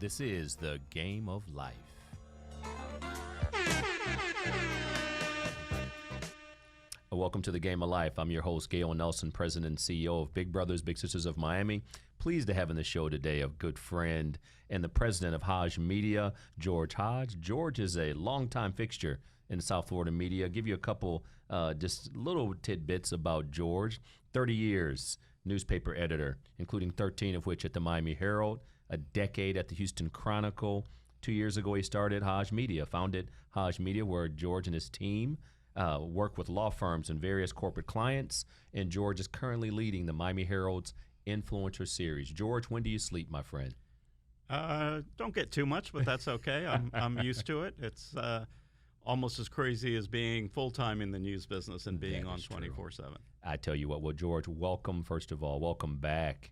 This is the Game of Life. Welcome to the Game of Life. I'm your host, Gale Nelson, President and CEO of Big Brothers, Big Sisters of Miami. Pleased to have in the show today a good friend and the president of Haj Media, George Haj. George is a longtime fixture in the South Florida media. I'll give you a couple just little tidbits about George. 30 years newspaper editor, including 13 of which at the Miami Herald, a decade at the Houston Chronicle. 2 years ago, he started Haj Media, founded Haj Media, where George and his team work with law firms and various corporate clients. And George is currently leading the Miami Herald's Influencer Series. George, when do you sleep, my friend? Don't get too much, but that's okay. I'm used to it. It's almost as crazy as being full-time in the news business and being on 24/7. I tell you what, well, George, welcome, first of all. Welcome back.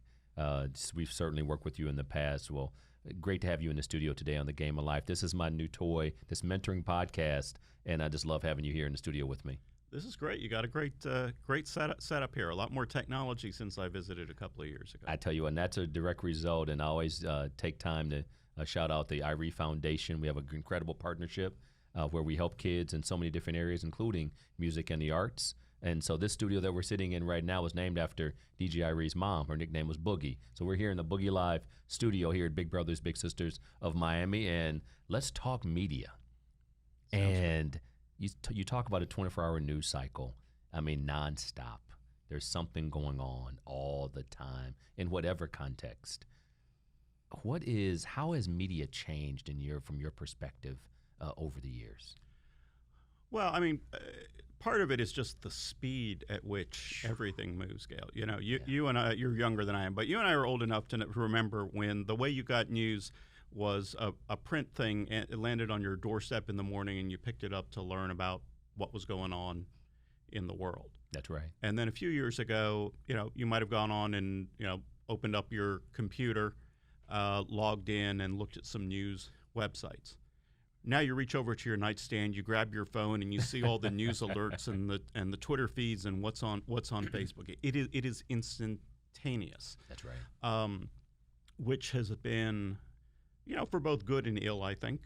We've certainly worked with you in the past. Well, great to have you in the studio today on The Game of Life. This is my new toy, this mentoring podcast, and I just love having you here in the studio with me. This is great. You got a great setup here. A lot more technology since I visited a couple of years ago. I tell you, and that's a direct result, and I always take time to shout out the Irie Foundation. We have an incredible partnership where we help kids in so many different areas, including music and the arts. And so this studio that we're sitting in right now was named after DJ Irie's mom. Her nickname was Boogie. So we're here in the Boogie Live studio here at Big Brothers, Big Sisters of Miami, and let's talk media. And you talk about a 24-hour news cycle. I mean, nonstop. There's something going on all the time in whatever context. How has media changed from your perspective over the years? Well, I mean, part of it is just the speed at which everything moves, Gale. You know, you and I, you're younger than I am, but you and I are old enough to remember when the way you got news was a print thing, and it landed on your doorstep in the morning, and you picked it up to learn about what was going on in the world. That's right. And then a few years ago, you might have gone on and, opened up your computer, logged in, and looked at some news websites. Now you reach over to your nightstand, you grab your phone, and you see all the news alerts and the Twitter feeds and what's on Facebook. It is instantaneous. That's right. Which has been, for both good and ill, I think.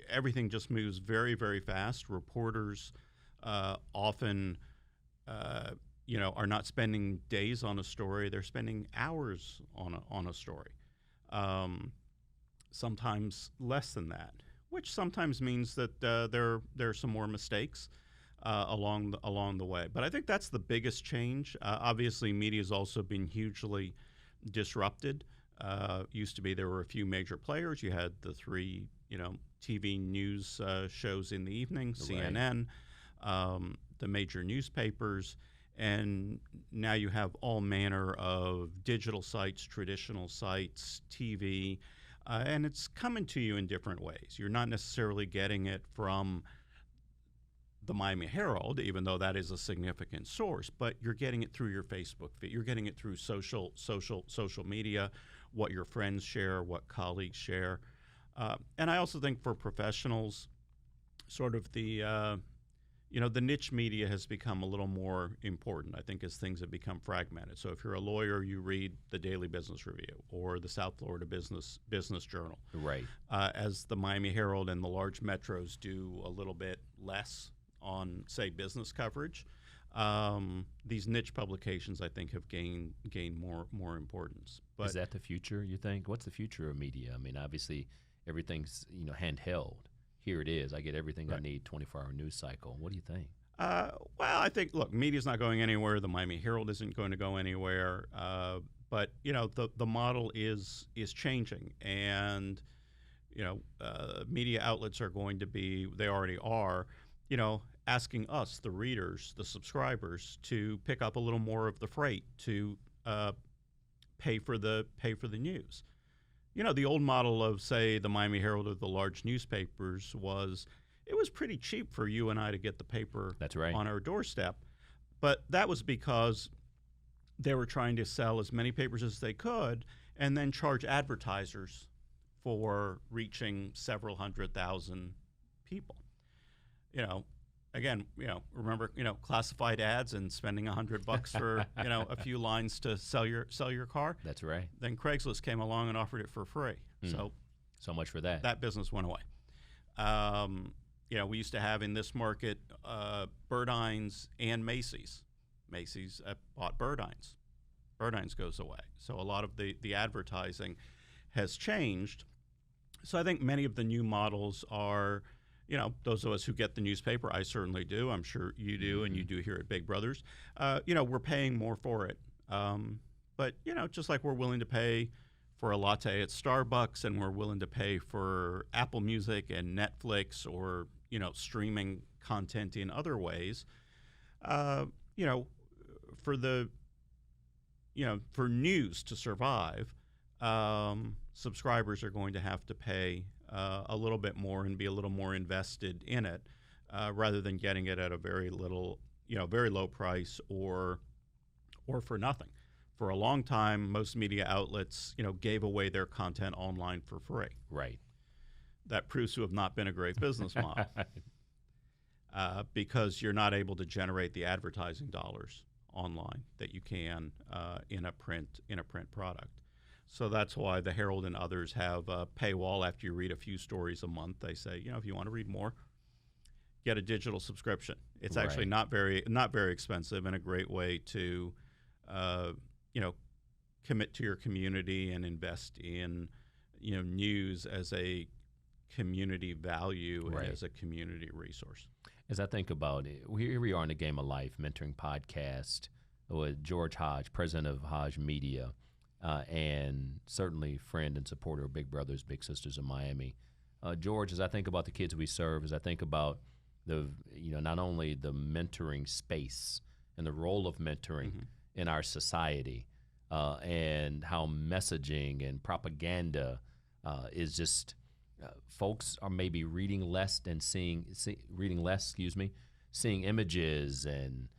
Everything just moves very, very fast. Reporters often, are not spending days on a story; they're spending hours on a story. Sometimes less than that, which sometimes means that there are some more mistakes along the way. But I think that's the biggest change. Obviously, media has also been hugely disrupted. Used to be there were a few major players. You had the three, TV news shows in the evening, Right. CNN, the major newspapers, and now you have all manner of digital sites, traditional sites, TV. And it's coming to you in different ways. You're not necessarily getting it from the Miami Herald, even though that is a significant source, but you're getting it through your Facebook feed. You're getting it through social media, what your friends share, what colleagues share. And I also think for professionals, sort of the niche media has become a little more important, I think, as things have become fragmented. So if you're a lawyer, you read the Daily Business Review or the South Florida Business Journal. Right. As the Miami Herald and the large metros do a little bit less on, say, business coverage, these niche publications, I think, have gained more importance. But is that the future, you think? What's the future of media? I mean, obviously, everything's handheld. Here it is. I get everything Right. I need, 24-hour news cycle. What do you think? Well, I think, look, media's not going anywhere. The Miami Herald isn't going to go anywhere. But, the model is changing. And, media outlets are going to be, they already are, asking us, the readers, the subscribers, to pick up a little more of the freight, to pay for the news. The old model of, say, the Miami Herald or the large newspapers it was pretty cheap for you and I to get the paper That's right. on our doorstep. But that was because they were trying to sell as many papers as they could and then charge advertisers for reaching several 100,000 people. again, remember, classified ads and spending $100 for, a few lines to sell your car. That's right. Then Craigslist came along and offered it for free. So much for that. That business went away. We used to have in this market Burdines and Macy's. Macy's bought Burdines. Burdines goes away. So a lot of the advertising has changed. So I think many of the new models are, those of us who get the newspaper, I certainly do. I'm sure you do, and you do here at Big Brothers. We're paying more for it. But, just like we're willing to pay for a latte at Starbucks, and we're willing to pay for Apple Music and Netflix, or streaming content in other ways, for news to survive, subscribers are going to have to pay a little bit more and be a little more invested in it, rather than getting it at a very low price or for nothing. For a long time, most media outlets, gave away their content online for free. Right. That proves to have not been a great business model, because you're not able to generate the advertising dollars online that you can in a print product. So that's why the Herald and others have a paywall. After you read a few stories a month, they say, if you want to read more, get a digital subscription. It's actually not very expensive, and a great way to commit to your community and invest in news as a community value and as a community resource. As I think about it, here we are in the Game of Life mentoring podcast with George Haj, president of Haj Media, and certainly friend and supporter of Big Brothers, Big Sisters of Miami. George, as I think about the kids we serve, as I think about not only the mentoring space and the role of mentoring in our society, and how messaging and propaganda is just folks are maybe reading less than seeing images and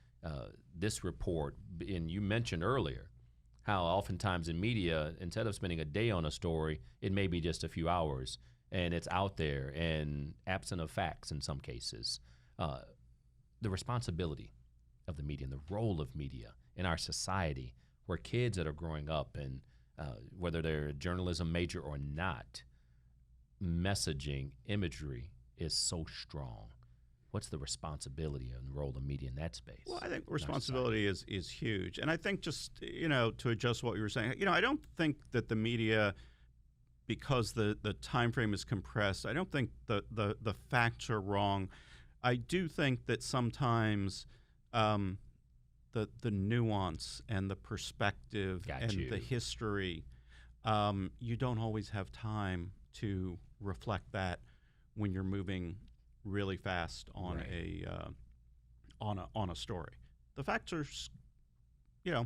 this report. And you mentioned earlier how oftentimes in media, instead of spending a day on a story, it may be just a few hours, and it's out there and absent of facts in some cases. The responsibility of the media and the role of media in our society, where kids that are growing up, and whether they're a journalism major or not, messaging, imagery is so strong. What's the responsibility and the role of media in that space? Well, I think responsibility is huge. And I think just, to adjust what you were saying, I don't think that the media, because the time frame is compressed, I don't think the facts are wrong. I do think that sometimes the nuance and the perspective the history, you don't always have time to reflect that when you're moving really fast on a story. The facts are,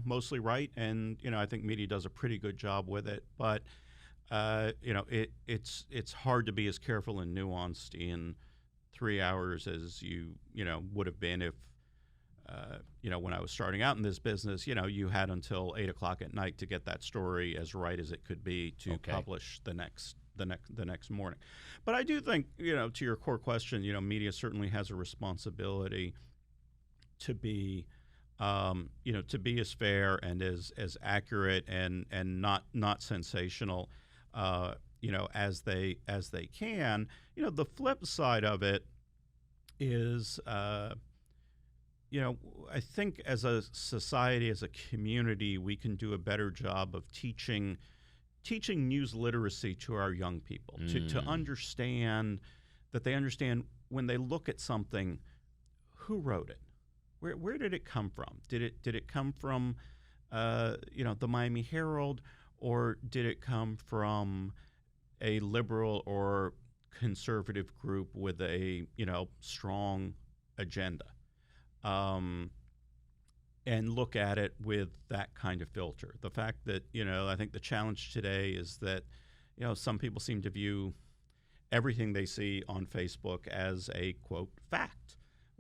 mostly right, and I think media does a pretty good job with it. But it's hard to be as careful and nuanced in 3 hours as you would have been if when I was starting out in this business. You had until 8 o'clock at night to get that story as right as it could be to publish the next morning. But I do think, to your core question, media certainly has a responsibility to be, as fair and as accurate and not sensational, as they can. The flip side of it is, I think as a society, as a community, we can do a better job of teaching news literacy to our young people, to understand that they understand when they look at something, who wrote it, where did it come from? Did it come from the Miami Herald, or did it come from a liberal or conservative group with a strong agenda? And look at it with that kind of filter. The fact that, I think the challenge today is that, some people seem to view everything they see on Facebook as a, quote, fact,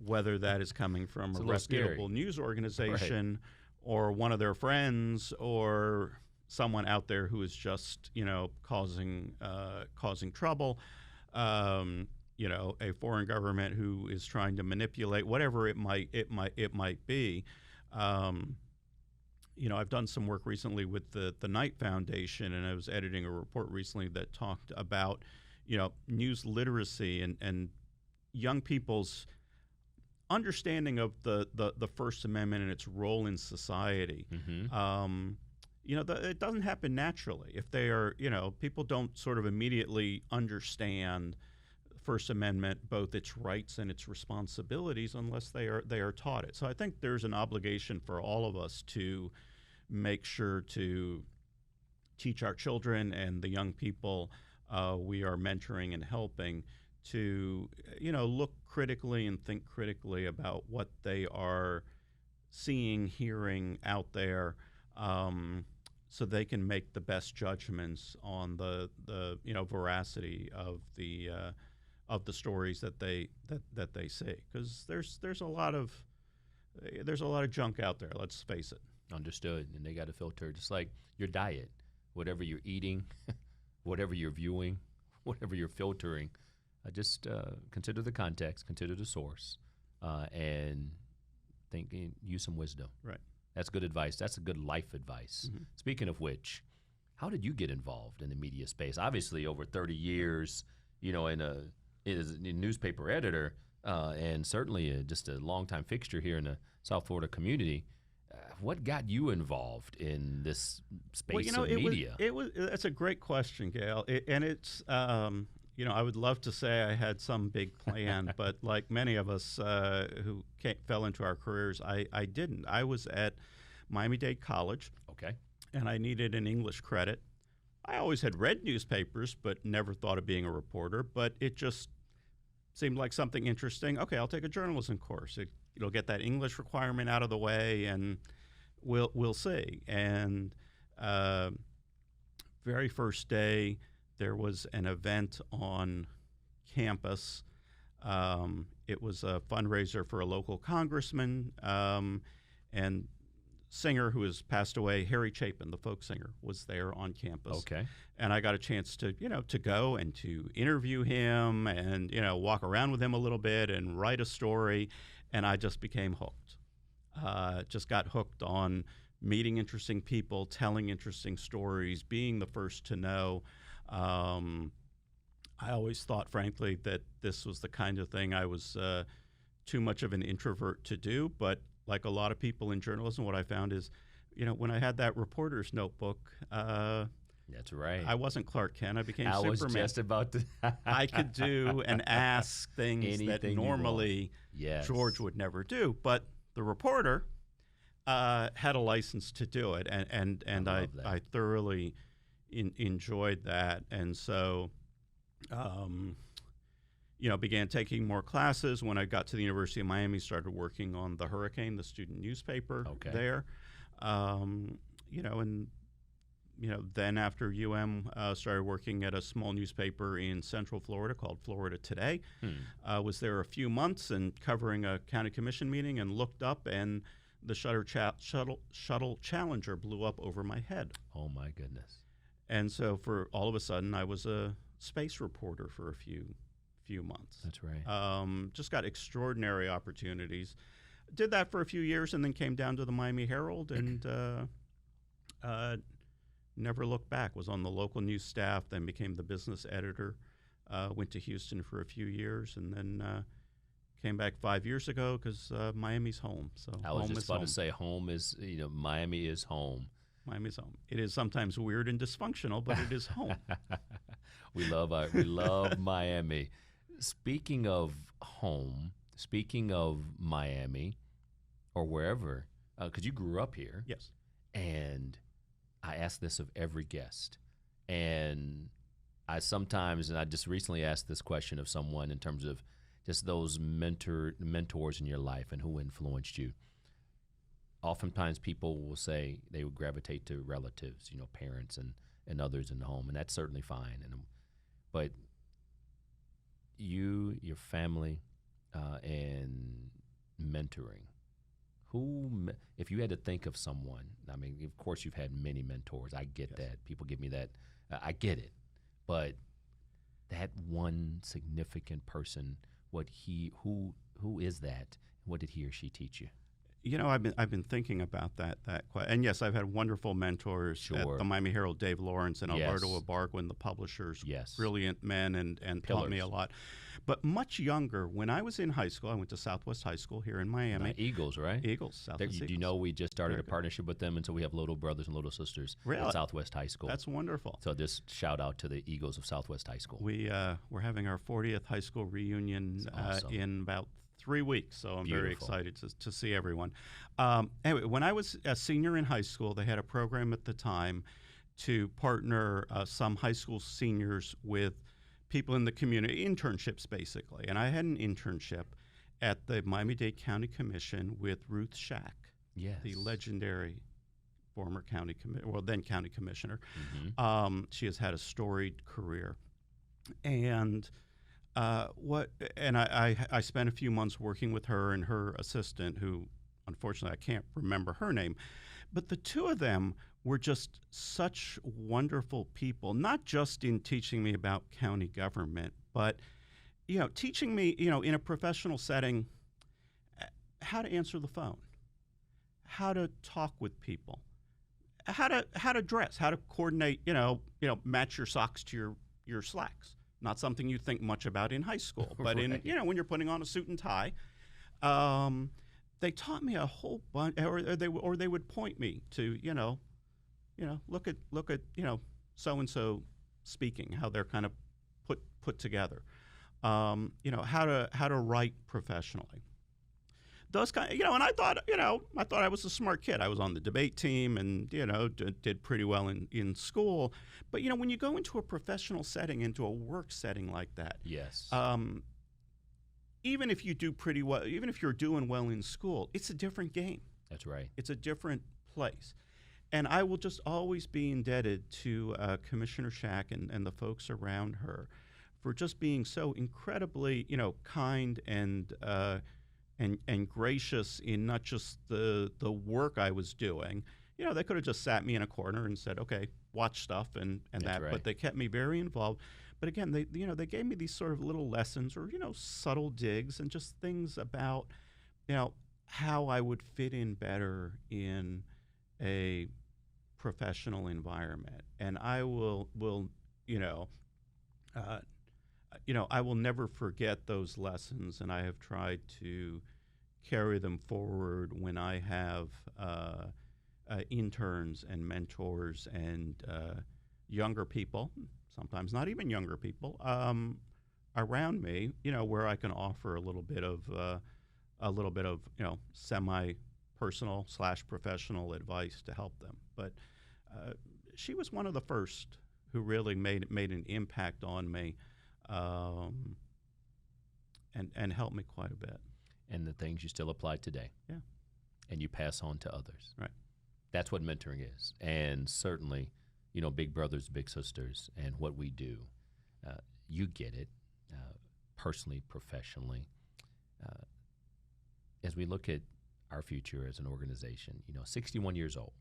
whether that is coming from a reputable news organization or one of their friends or someone out there who is just, causing trouble. a foreign government who is trying to manipulate whatever it might be. I've done some work recently with the Knight Foundation, and I was editing a report recently that talked about, news literacy and young people's understanding of the First Amendment and its role in society. Mm-hmm. It doesn't happen naturally. If they are, people don't sort of immediately understand First Amendment, both its rights and its responsibilities, unless they are taught it. So I think there's an obligation for all of us to make sure to teach our children and the young people we are mentoring and helping to, look critically and think critically about what they are seeing, hearing out there, so they can make the best judgments on the veracity of the stories that they see. Because there's a lot of junk out there. Let's face it. Understood. And they got to filter, just like your diet, whatever you're eating, whatever you're viewing, whatever you're filtering. Just consider the context, consider the source, and use some wisdom. Right. That's good advice. That's a good life advice. Mm-hmm. Speaking of which, how did you get involved in the media space? Obviously, over 30 years, as a newspaper editor, and certainly just a longtime fixture here in the South Florida community. What got you involved in this space of media? That's a great question, Gale. It's I would love to say I had some big plan, but like many of us who fell into our careers, I didn't. I was at Miami-Dade College. Okay. And I needed an English credit. I always had read newspapers, but never thought of being a reporter. But it just seemed like something interesting. Okay, I'll take a journalism course. It'll get that English requirement out of the way, and we'll see. And very first day, there was an event on campus. It was a fundraiser for a local congressman, and singer who has passed away, Harry Chapin, the folk singer, was there on campus. Okay. And I got a chance to go and to interview him and, walk around with him a little bit and write a story. And I just became hooked. Just got hooked on meeting interesting people, telling interesting stories, being the first to know. I always thought, frankly, that this was the kind of thing I was too much of an introvert to do. But like a lot of people in journalism, what I found is, when I had that reporter's notebook, that's right. I wasn't Clark Kent. I became Superman. I was just about to. I could do and ask things that normally George would never do. But the reporter had a license to do it, and I thoroughly enjoyed that. And so, began taking more classes. When I got to the University of Miami, started working on the Hurricane, the student newspaper there. Then after started working at a small newspaper in Central Florida called Florida Today. Was there a few months and covering a county commission meeting, and looked up, and the shuttle Challenger blew up over my head. Oh my goodness! And so for all of a sudden, I was a space reporter for a few months. That's right. Just got extraordinary opportunities. Did that for a few years, and then came down to the Miami Herald, and never looked back. Was on the local news staff, then became the business editor. Went to Houston for a few years, and then came back 5 years ago because Miami's home. So I was just about to say, home is, Miami is home. Miami's home. It is sometimes weird and dysfunctional, but it is home. We love Miami. Speaking of home, speaking of Miami, or wherever, because you grew up here. Yes. And I ask this of every guest, and I just recently asked this question of someone in terms of just those mentors in your life and who influenced you. Oftentimes people will say they would gravitate to relatives, parents and others in the home, and that's certainly fine. But you, your family, and mentoring, if you had to think of someone, I mean, of course you've had many mentors. I get that. People give me that. I get it. But that one significant person, who is that? What did he or she teach you? I've been thinking about that and yes, I've had wonderful mentors Sure. at the Miami Herald, Dave Lawrence and Yes. Alberto Ibargüen, the publishers. Yes. Brilliant men and taught me a Pillars. lot. But much younger, when I was in high school, I went to Southwest High School here in Miami. Eagles, right? Eagles, Southwest Do you Eagles. know we just started Very a good. partnership with them, and so we have little brothers and little sisters Really? at Southwest High School. That's wonderful. So this shout out to the Eagles of Southwest High School. We're having our 40th high school reunion That's awesome. in about 3 weeks, so I'm very Beautiful. excited to see everyone. Anyway, when I was a senior in high school, they had a program at the time to partner some high school seniors with people in the community, internships basically. And I had an internship at the Miami-Dade County Commission with Ruth Shack, Yes. the legendary former then county commissioner. Mhm. She has had a storied career, and I spent a few months working with her and her assistant, who unfortunately I can't remember her name, but the two of them were just such wonderful people, not just in teaching me about county government, but teaching me in a professional setting how to answer the phone, how to talk with people, how to dress, how to coordinate, match your socks to your slacks. Not something you think much about in high school, but Right. when you're putting on a suit and tie, they taught me a whole bunch, or they would point me to look at so and so speaking, how they're kind of put together, how to write professionally. Those kind, and I thought I was a smart kid. I was on the debate team and did pretty well in school. But when you go into a professional setting, into a work setting like that, Yes. even if you do pretty well, even if you're doing well in school, it's a different game. That's right. It's a different place. And I will just always be indebted to Commissioner Shack and the folks around her for just being so incredibly, kind and gracious in not just the work I was doing. They could have just sat me in a corner and said, "Okay, watch stuff," and That's that. right. But they kept me very involved. But again, they gave me these sort of little lessons or subtle digs and just things about how I would fit in better in a professional environment. And I will I will never forget those lessons, and I have tried to carry them forward when I have interns and mentors and younger people, sometimes not even younger people, around me, where I can offer a little bit of semi-personal / professional advice to help them. But she was one of the first who really made an impact on me, and helped me quite a bit. And the things you still apply today. Yeah. And you pass on to others. Right. That's what mentoring is. And certainly, big brothers, big sisters, and what we do, you get it, personally, professionally. As we look at our future as an organization, 61 years old,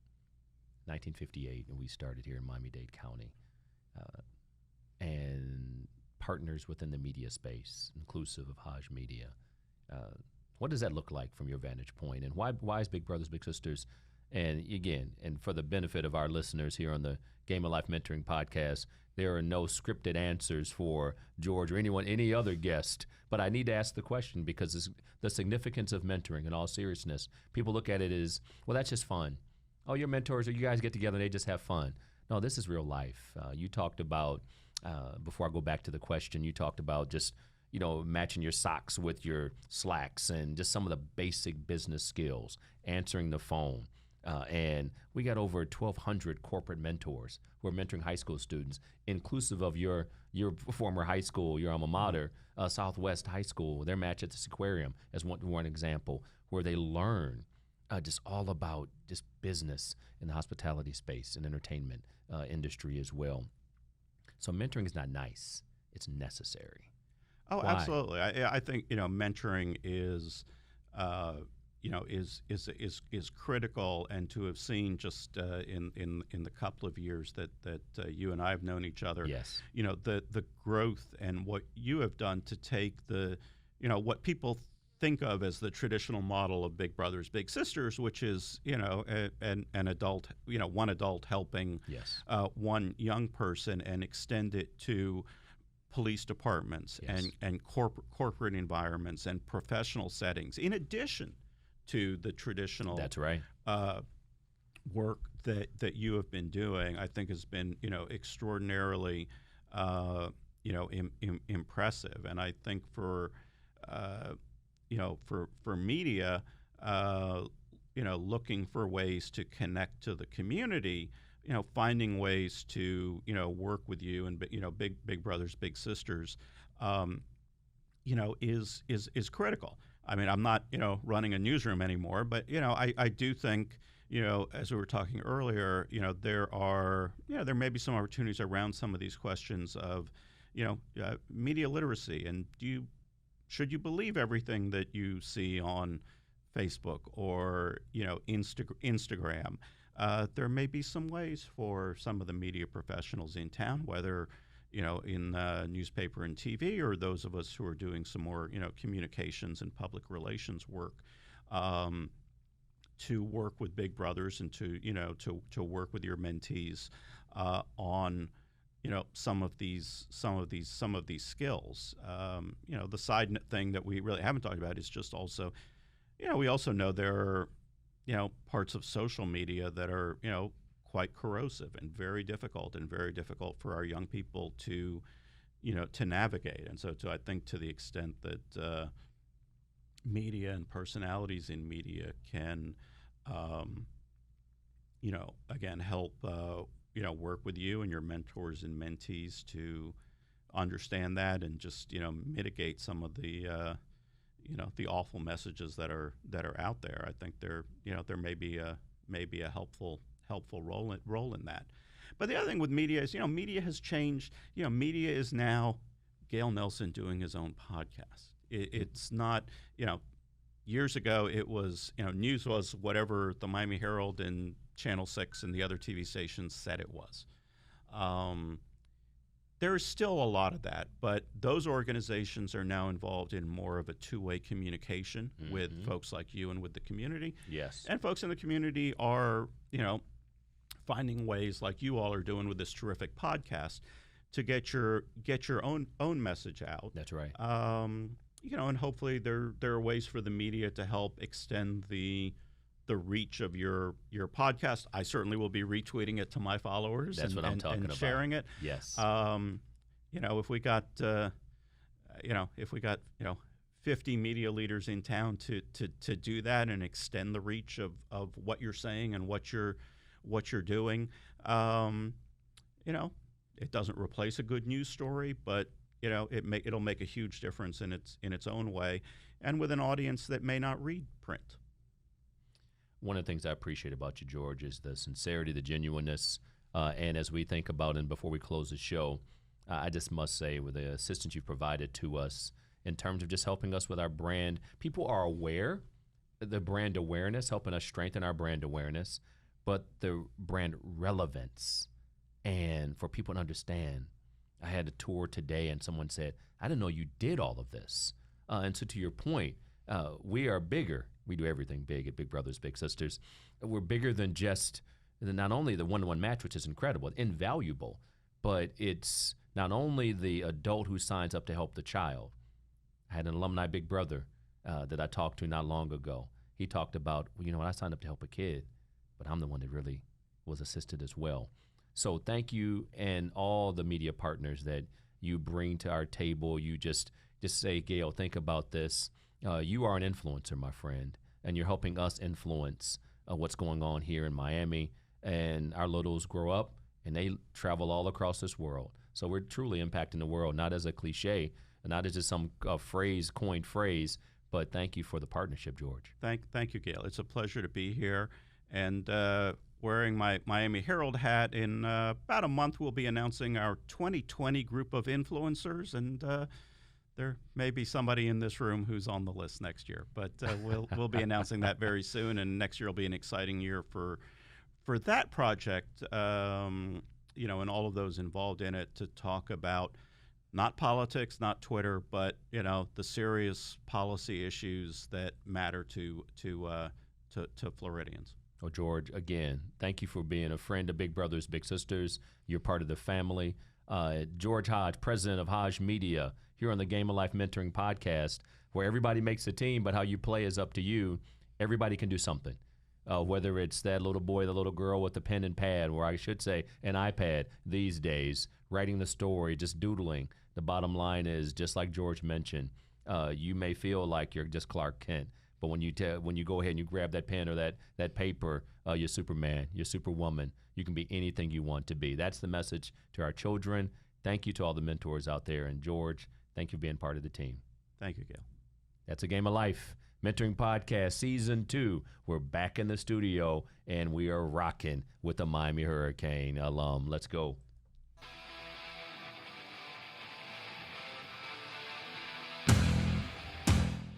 1958, and we started here in Miami-Dade County, and partners within the media space, inclusive of Haj Media. What does that look like from your vantage point? And why is Big Brothers, Big Sisters? And again, and for the benefit of our listeners here on the Game of Life Mentoring Podcast, there are no scripted answers for George or any other guest. But I need to ask the question because it's the significance of mentoring in all seriousness. People look at it as, well, that's just fun. Oh, your mentors, or you guys get together and they just have fun. No, this is real life. You talked about, before I go back to the question, you talked about just matching your socks with your slacks and just some of the basic business skills, answering the phone. And we got over 1,200 corporate mentors who are mentoring high school students, inclusive of your former high school, your alma mater, Southwest High School, their match at the Aquarium as one example, where they learn just all about just business in the hospitality space and entertainment industry as well. So mentoring is not nice. It's necessary. Oh, Why? absolutely. I think mentoring is is critical, and to have seen just in the couple of years that you and I have known each other, Yes. The growth and what you have done to take the what people think of as the traditional model of Big Brothers Big Sisters, which is an adult, one adult helping Yes. one young person, and extend it to police departments Yes. and corporate environments and professional settings, in addition to the traditional That's right. work that you have been doing. I think has been extraordinarily impressive. And I think for media, looking for ways to connect to the community, finding ways to work with you and Big Brothers Big Sisters, is critical. I mean, I'm not running a newsroom anymore, but I do think as we were talking earlier, there may be some opportunities around some of these questions of media literacy, and should you believe everything that you see on Facebook or Instagram? There may be some ways for some of the media professionals in town, whether in newspaper and TV, or those of us who are doing some more communications and public relations work, to work with Big Brothers and to work with your mentees on some of these skills. The side thing that we really haven't talked about is just also, we also know there are parts of social media that are quite corrosive and very difficult for our young people to navigate. And so I think to the extent that media and personalities in media can again help work with you and your mentors and mentees to understand that and just mitigate some of the the awful messages that are out there. I think there may be a helpful role in that. But the other thing with media is media has changed. Media is now Gale Nelson doing his own podcast. It's not years ago it was news was whatever the Miami Herald and Channel 6 and the other TV stations said it was. There is still a lot of that, but those organizations are now involved in more of a two-way communication with folks like you and with the community. Yes. And folks in the community are, finding ways like you all are doing with this terrific podcast to get your own message out. That's right. And hopefully there are ways for the media to help extend the reach of your podcast. I certainly will be retweeting it to my followers. That's what I'm talking about. Sharing it. Yes. If we got 50 media leaders in town to do that and extend the reach of what you're saying and what you're doing, it doesn't replace a good news story, but it'll make a huge difference in its own way, and with an audience that may not read print. One of the things I appreciate about you, George, is the sincerity, the genuineness, and as we think about, and before we close the show, I just must say, with the assistance you've provided to us in terms of just helping us with our brand, people are aware, the brand awareness, helping us strengthen our brand awareness, but the brand relevance, and for people to understand. I had a tour today, and someone said, I didn't know you did all of this. And so to your point, we are bigger. We do everything big at Big Brothers Big Sisters. We're bigger than just not only the one-to-one match, which is incredible, invaluable, but it's not only the adult who signs up to help the child. I had an alumni Big Brother that I talked to not long ago. He talked about, I signed up to help a kid, but I'm the one that really was assisted as well. So thank you, and all the media partners that you bring to our table. You just say, Gale, think about this. You are an influencer, my friend, and you're helping us influence what's going on here in Miami. And our littles grow up, and they travel all across this world. So we're truly impacting the world, not as a cliche, not as just some coined phrase, but thank you for the partnership, George. Thank you, Gale. It's a pleasure to be here. And wearing my Miami Herald hat, in about a month we'll be announcing our 2020 group of influencers, and there may be somebody in this room who's on the list next year, but we'll be announcing that very soon. And next year will be an exciting year for that project. And all of those involved in it to talk about not politics, not Twitter, but the serious policy issues that matter to Floridians. Well, George, again, thank you for being a friend of Big Brothers Big Sisters. You're part of the family. George Haj, president of Haj Media, here on the Game of Life Mentoring Podcast, where everybody makes a team, but how you play is up to you. Everybody can do something. Whether it's that little boy, the little girl with the pen and pad, or I should say an iPad these days, writing the story, just doodling. The bottom line is, just like George mentioned, you may feel like you're just Clark Kent, but when you go ahead and you grab that pen or that paper, you're Superman, you're Superwoman. You can be anything you want to be. That's the message to our children. Thank you to all the mentors out there. And George, thank you for being part of the team. Thank you, Gale. That's A Game of Life Mentoring Podcast Season 2. We're back in the studio, and we are rocking with the Miami Hurricane alum. Let's go.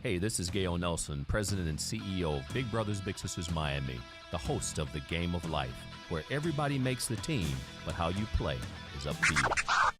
Hey, this is Gale Nelson, President and CEO of Big Brothers Big Sisters Miami, the host of The Game of Life, where everybody makes the team, but how you play is up to you.